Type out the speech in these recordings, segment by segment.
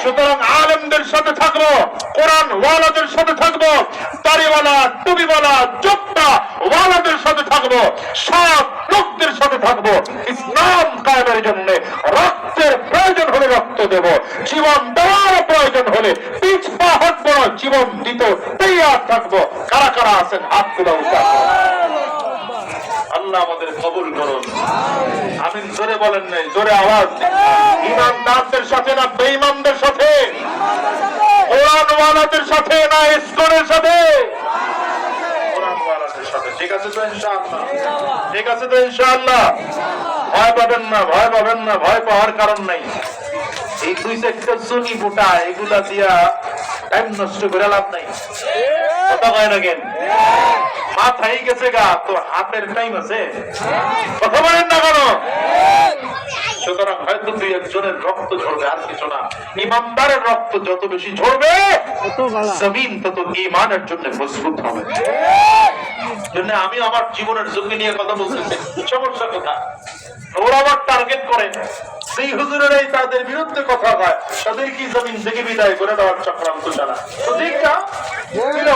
সুতরাং আলেমদের সাথে থাকবো, কোরআন ওয়ালাদের সাথে থাকবো, দাড়িওয়ালা টুপিওয়ালা জোট্টা ওয়ালাদের সাথে থাকবো, সব লোকদের সাথে থাকবো। ইসলাম কায়েমের জন্য রক্তের প্রয়োজন হলে রক্ত দেব, জীবন দেওয়ার প্রয়োজন হলে পিছপা হটবো না, জীবন দিত তৈয়ার থাকবো। কারা কারা আছেন হাত তুলে উঠান। আল্লাহ আমাদের কবুল করুন। আমিন জোরে বলেন নাই, জোরে আওয়াজ। ইমানদারদের সাথে না বেঈমানদের সাথে? কোরআনওয়ালাদের সাথে না ইসকনের সাথে? কোরআনওয়ালাদের সাথে। ঠিক আছে তো ইনশাআল্লাহ? ঠিক আছে তো ইনশাআল্লাহ? ভয় পাবেন না, ভয় পাবেন না, ভয় পাওয়ার কারণ নাই। এই দুই চারটা সুনি বুটা এগুলা দিয়া টাইম নষ্ট করে লাভ নাই। কথা কয় না কেন? মাথায় গেছে গা, তোর হাতের টাইম আছে? কথা বলেন না কেন? সুতরাং হয়তো দুই একজনের রক্ত ঝরবে, আর কিছু না। ইমানদারের রক্ত যত বেশি ঝরবে, জমিন তত ঈমানের জন্য মজবুত হবে। জন্য আমি আমার জীবনের ঝুঁকি নিয়ে কথা বলতেছি। সমস্যা কোথায়? ওরা আবার টার্গেট করে সেই হুজুরেরাই তাদের বিরুদ্ধে কথা হয়, তাদের কি জমিন থেকে বিদায় করে দেওয়ার চক্রান্ত চালা। তো ঠিক না?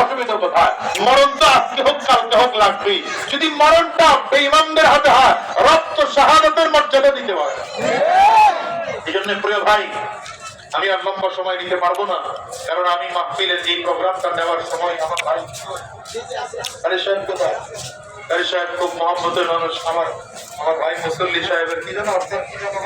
অসুবিধা কোথায়? মরণ তো আজকে হোক কালকে হোক লাগবেই। যদি মরণটা বেঈমানদের হাতে হয়, রক্ত শাহাদাতের মর্যাদা দিতে পারে। এই জন্য প্রিয় ভাই, আমি আর লম্বা সময় নিতে পারবো না, কারণ আমি মাহফিলের এই প্রোগ্রামটা নেওয়ার সময় আমার ভাই আরে সাহেব কোথায়? আরে সাহেব খুব মহব্বতের মানুষ, আমার ভাই মুসল্লি সাহেবের কি জানো আপনার কি জানো